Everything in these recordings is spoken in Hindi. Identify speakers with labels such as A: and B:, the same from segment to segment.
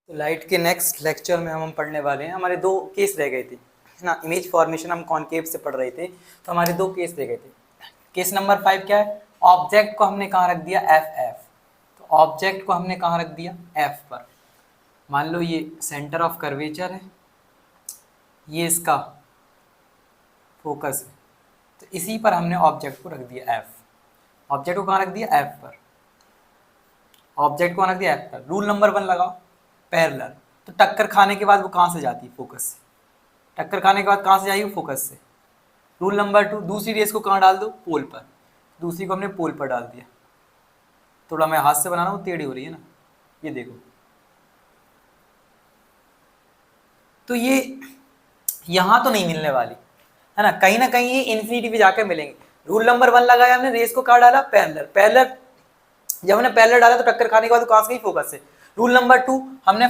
A: तो लाइट के नेक्स्ट लेक्चर में हम पढ़ने वाले हैं। हमारे दो केस रह गए थे ना, इमेज फॉर्मेशन हम कॉनकेव से पढ़ रहे थे, तो हमारे दो केस रह गए थे। केस नंबर 5 क्या है? ऑब्जेक्ट को हमने कहाँ रख दिया? एफ। तो ऑब्जेक्ट को हमने कहाँ रख दिया? एफ पर। मान लो ये सेंटर ऑफ कर्वेचर है, ये इसका फोकस है, तो इसी पर हमने ऑब्जेक्ट को रख दिया एफ। ऑब्जेक्ट को कहाँ रख दिया? एफ पर। ऑब्जेक्ट को रख दिया एफ पर। रूल नंबर 1 लगाओ, पैरेलल। तो टक्कर खाने के बाद वो कहाँ से जाती है? फोकस से। टक्कर खाने के बाद कहाँ से जाएगी? फोकस से। रूल नंबर 2, दूसरी रेस को कहाँ डाल दो? पोल पर। दूसरी को हमने पोल पर डाल दिया। थोड़ा मैं हाथ से बना रहा हूँ, टेढ़ी हो रही है ना, ये देखो। तो ये यहाँ तो नहीं मिलने वाली है ना कहीं ये इन्फिनिटी पे जाकर मिलेंगे। रूल नंबर 1 लगाया हमने, रेस को कहाँ डाला? पैरेलल। पैरेलल जब हमने पैरेलल डाला तो टक्कर खाने के बाद कहाँ से गई? फोकस से। रूल नंबर 2 हमने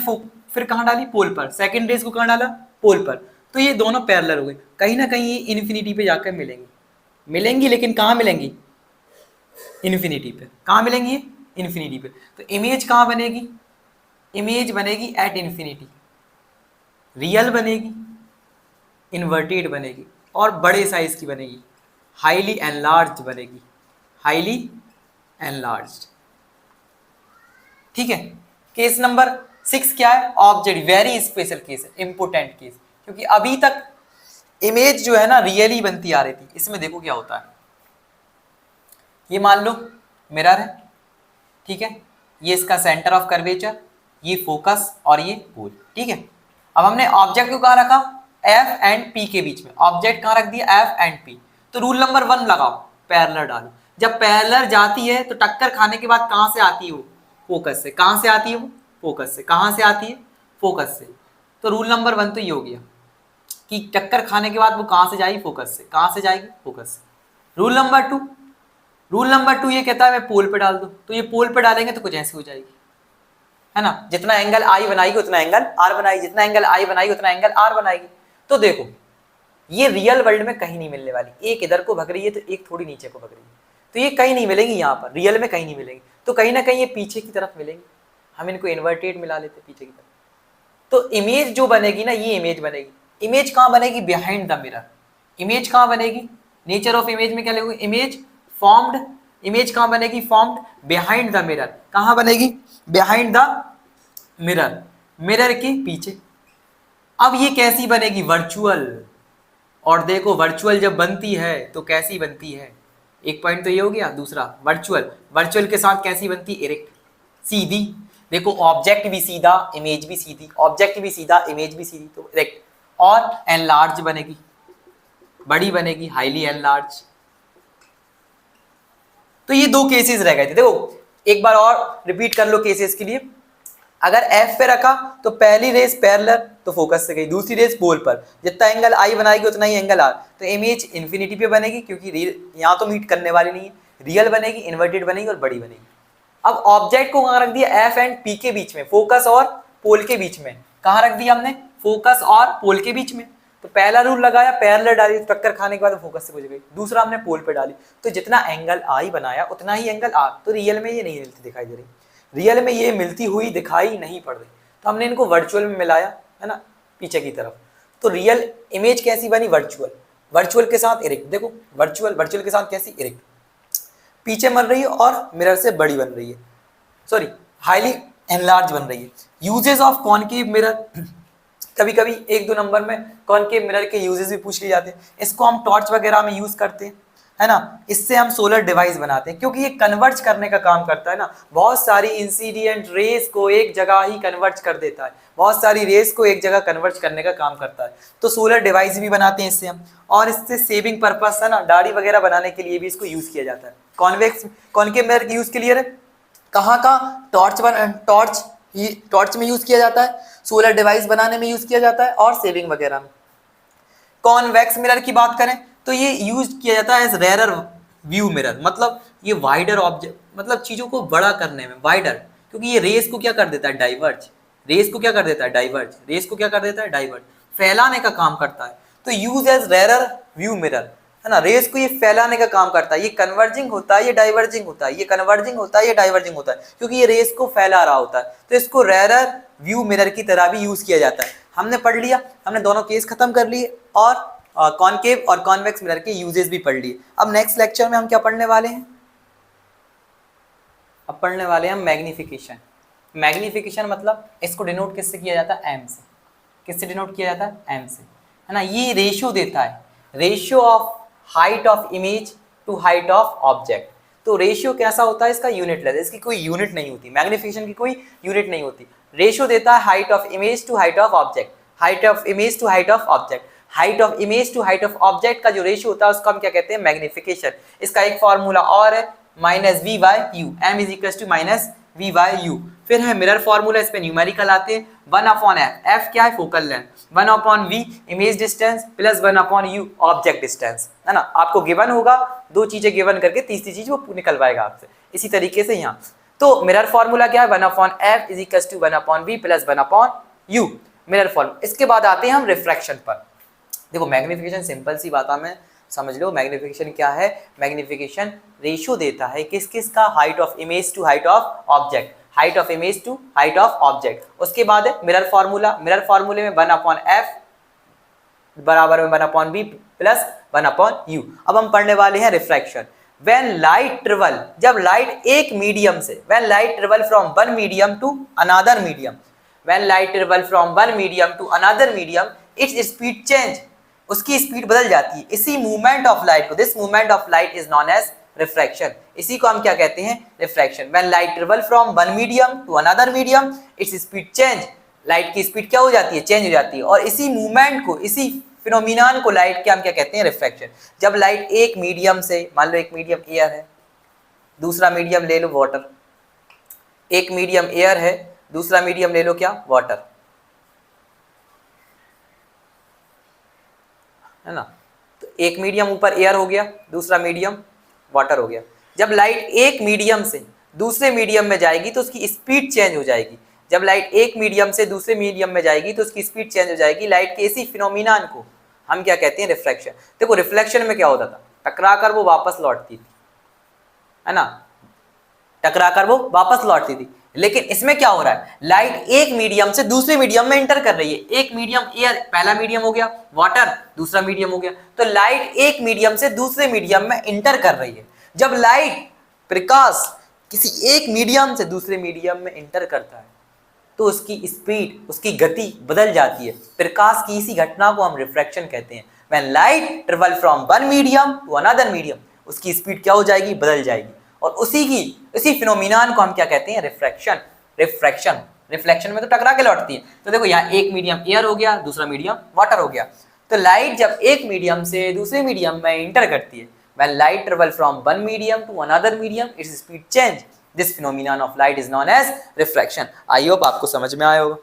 A: फिर कहाँ डाली? पोल पर। सेकंड रेस को कहाँ डाला? पोल पर। तो ये दोनों पैरेलल हो गए, कहीं ना कहीं ये इन्फिनिटी पे जाकर मिलेंगी लेकिन कहाँ मिलेंगी? इन्फिनिटी पे। कहाँ मिलेंगी ये? इन्फिनिटी पे। तो इमेज कहाँ बनेगी? इमेज बनेगी एट इन्फिनिटी। रियल बनेगी, इन्वर्टेड बनेगी और बड़े साइज की बनेगी, हाईली एनलार्ज्ड बनेगी, हाईली एनलार्ज्ड। ठीक है। केस नंबर 6 क्या है? ऑब्जेक्ट, वेरी स्पेशल केस है, इंपोर्टेंट केस, क्योंकि अभी तक इमेज जो है ना रियली बनती आ रही थी। इसमें देखो क्या होता है। ये मान लो मिरर है, ठीक है, ये इसका सेंटर ऑफ कर्वेचर, ये फोकस और ये पोल। ठीक है। अब हमने ऑब्जेक्ट को कहाँ रखा? एफ एंड पी के बीच में। ऑब्जेक्ट कहाँ रख दिया? F and P. तो रूल नंबर 1 लगाओ, पैरेलल डालो। जब पैरेलल जाती है तो टक्कर खाने के बाद कहाँ से आती है वो? फोकस से। कहाँ से आती है वो? फोकस से। कहाँ से आती है? फोकस से। तो रूल नंबर 1 तो ये हो गया कि टक्कर खाने के बाद वो कहाँ से जाएगी? फोकस से। कहाँ से जाएगी? फोकस से। रूल नंबर 2 ये कहता है मैं पोल पे डाल दूं, तो ये पोल पे डालेंगे तो कुछ ऐसी हो जाएगी, है ना। जितना एंगल आई बनाएगी उतना एंगल आर बनाएगी, जितना एंगल आई बनाएगी उतना एंगल आर बनाएगी। तो देखो ये रियल वर्ल्ड में कहीं नहीं मिलने वाली। एक इधर को भग रही है तो एक थोड़ी नीचे को भग रही है, तो ये कहीं नहीं मिलेंगी, यहाँ पर रियल में कहीं नहीं मिलेंगी। तो कहीं ना कहीं ये पीछे की तरफ मिलेंगे। हम इनको इन्वर्टेड मिला लेते पीछे की तरफ। तो इमेज जो बनेगी ना, ये इमेज बनेगी। इमेज कहाँ बनेगी? Behind the mirror. इमेज कहाँ बनेगी? नेचर ऑफ इमेज में क्या लिखोगे? Image formed. इमेज कहाँ बनेगी? Formed behind the mirror. कहाँ बनेगी? बिहाइंड द मिरर, मिरर के पीछे। अब ये कैसी बनेगी? वर्चुअल। और देखो वर्चुअल जब बनती है तो कैसी बनती है? एक पॉइंट तो ये हो गया। दूसरा वर्चुअल, वर्चुअल के साथ कैसी बनती? इरेक्ट, सीधी। देखो ऑब्जेक्ट भी सीधा, इमेज भी सीधी, ऑब्जेक्ट भी सीधा, इमेज भी सीधी, तो इरेक्ट। और एनलार्ज बनेगी, बड़ी बनेगी, हाईली एनलार्ज। तो ये दो केसेस रह गए थे। देखो एक बार और रिपीट कर लो केसेस के लिए। अगर एफ पे रखा तो पहली रेस पैरेलल, तो फोकस से गई। दूसरी रेस पोल पर, जितना एंगल आई बनाएगी उतना ही एंगल आर, तो इमेज इन्फिनिटी पे बनेगी, क्योंकि यहाँ तो मीट करने वाली नहीं है। रियल बनेगी, इन्वर्टेड बनेगी और बड़ी बनेगी। अब ऑब्जेक्ट को कहाँ रख दिया? एफ एंड पी के बीच में, फोकस और पोल के बीच में। कहाँ रख दिया हमने? फोकस और पोल के बीच में। तो पहला रूल लगाया, पैरेलल डाली, टक्कर खाने के बाद फोकस से पहुंच गई। दूसरा हमने पोल पे डाली, तो जितना एंगल आई बनाया उतना ही एंगल आर। तो रियल में ये नहीं मिलती दिखाई दे रही, रियल में ये मिलती हुई दिखाई नहीं पड़ रही, तो हमने इनको वर्चुअल में मिलाया, है ना, पीछे की तरफ। तो रियल इमेज कैसी बनी? वर्चुअल। वर्चुअल के साथ इरेक्ट। देखो वर्चुअल के साथ कैसी? इरेक्ट, पीछे बन रही है और मिरर से बड़ी बन रही है, सॉरी हाईली एनलार्ज बन रही है। यूजेस ऑफ कॉनकेव मिरर, कभी कभी 1-2 नंबर में कॉनकेव मिरर के यूजेस भी पूछ लिए जाते हैं। इसको हम टॉर्च वगैरह में यूज करते हैं, है ना। इससे हम सोलर डिवाइस बनाते हैं, क्योंकि ये कन्वर्ट करने का काम करता है ना। बहुत सारी इंसिडेंट रेस को एक जगह ही कन्वर्ट कर देता है, बहुत सारी रेस को एक जगह कन्वर्ट करने का काम करता है। तो सोलर डिवाइस भी बनाते हैं इससे हम, और इससे सेविंग पर्पस, है ना, दाढ़ी वगैरह बनाने के लिए भी इसको यूज किया जाता है। कॉनकेव मिरर की यूज के लिए कहाँ कहाँ? टॉर्च में यूज किया जाता है, सोलर डिवाइस बनाने में यूज किया जाता है, और सेविंग वगैरह में। कॉन्वेक्स मिरर की बात करें तो ये यूज किया जाता है एज रेयर व्यू मिरर, मतलब ये वाइडर ऑब्जेक्ट, मतलब चीजों को बड़ा करने में, वाइडर, क्योंकि ये रेस को क्या कर देता है? डाइवर्ज। रेस को क्या कर देता है? डाइवर्ज। रेस को क्या कर देता है? डाइवर्ज, फैलाने का काम करता है। तो use as rear view mirror, है ना, रेस को ये फैलाने का काम करता है, ये कन्वर्जिंग होता है, ये डाइवर्जिंग होता है, ये कन्वर्जिंग होता है, ये डाइवर्जिंग होता है, क्योंकि ये रेस को फैला रहा होता है। तो इसको रेरर व्यू मिरर की तरह भी यूज किया जाता है। हमने पढ़ लिया, हमने दोनों केस खत्म कर लिए और कॉनकेव और कॉन्वेक्स मिरर के यूजेस भी पढ़ लिए। अब नेक्स्ट लेक्चर में हम क्या पढ़ने वाले हैं? अब पढ़ने वाले हैं हम मैग्निफिकेशन। मैग्निफिकेशन मतलब इसको डिनोट किससे किया जाता है? एम से। किससे डिनोट किया जाता है? एम से, है ना। ये रेशियो देता है, ratio of height of image to height of object. तो रेशियो कैसा होता है इसका? यूनिटलेस, इसकी कोई यूनिट नहीं होती, मैग्निफिकेशन की कोई यूनिट नहीं होती। रेशियो देता है height of image to height of object, height of image to height of object. Height of image to height of object का जो रेशियो होता है उसको हम क्या कहते हैं? मैग्निफिकेशन। इसका एक फॉर्मूला और है, minus V by U, M is equal to minus V by U. फिर है मिरर फॉर्मूला, इस पे न्यूमेरिकल आते हैं, 1 अपॉन एफ, एफ क्या है? Focal length, 1 upon v image distance plus 1 upon u object distance, है ना। आपको गिवन होगा, दो चीजें गिवन करके तीसरी चीज वो निकलवाएगा आपसे। इसी तरीके से यहाँ तो मिरर फॉर्मूला क्या है? 1 upon f is equal to 1 upon v plus 1 upon u, mirror formula. इसके बाद आते हैं हम रिफ्रैक्शन पर। देखो मैग्निफिकेशन सिंपल सी बात में समझ लो, मैग्निफिकेशन क्या है? मैग्निफिकेशन रेशियो देता है किस किस का? Height of image to height of object, height of image to height of object. उसके बाद है मिरर फॉर्मूला, मिरर फॉर्मूले में 1 अपॉन एफ बराबर में 1 upon b plus 1 upon u. अब हम पढ़ने वाले हैं रिफ्रैक्शन। व्हेन लाइट ट्रेवल, जब लाइट एक मीडियम से, when light travel from one medium to another medium, when light travel from one medium to another medium, its speed change, उसकी स्पीड बदल जाती है। इसी मूवमेंट ऑफ लाइट को, this movement of light is known as refraction. इसी को हम क्या कहते हैं? Refraction. When light travel from one medium to another medium, its speed change, light की स्पीड क्या हो जाती है? चेंज हो जाती है। और इसी मूवमेंट को, इसी फिनोमिनान को लाइट के हम क्या कहते हैं? रिफ्रैक्शन। जब लाइट एक मीडियम से, मान लो एक मीडियम एयर है, दूसरा मीडियम ले लो वाटर, एक मीडियम एयर है, दूसरा मीडियम ले लो क्या? वाटर, है ना। तो एक मीडियम ऊपर एयर हो गया, दूसरा मीडियम वाटर हो गया। जब लाइट एक मीडियम से दूसरे मीडियम में जाएगी तो उसकी स्पीड चेंज हो जाएगी। जब लाइट एक मीडियम से दूसरे मीडियम में जाएगी तो उसकी स्पीड चेंज हो जाएगी। लाइट के इसी फिनोमिनान को हम क्या कहते हैं? रिफ्रैक्शन। देखो रिफ्लेक्शन में क्या होता था? टकरा कर वो वापस लौटती थी, है ना, टकरा कर वो वापस लौटती थी। लेकिन इसमें क्या हो रहा है? लाइट एक मीडियम से दूसरे मीडियम में इंटर कर रही है। एक मीडियम एयर, पहला मीडियम हो गया वाटर, दूसरा मीडियम हो गया। तो लाइट एक मीडियम से दूसरे मीडियम में इंटर कर रही है। जब लाइट, प्रकाश किसी एक मीडियम से दूसरे मीडियम में इंटर करता है तो उसकी स्पीड, उसकी गति बदल जाती है। प्रकाश की इसी घटना को हम रिफ्रैक्शन कहते हैं। When light travel from one medium to another medium, उसकी स्पीड क्या हो जाएगी? बदल जाएगी। और उसी फिनोमिनान को हम क्या कहते हैं? रिफ्रैक्शन। रिफ्रैक्शन, रिफ्लेक्शन में तो टकरा के लौटती है। तो देखो यहाँ एक मीडियम एयर हो गया, दूसरा मीडियम वाटर हो गया। तो लाइट जब एक मीडियम से दूसरे मीडियम में इंटर करती है, when light travel from one medium to another medium, its speed change, this phenomenon of light is known as refraction. I hope आपको समझ में आया होगा।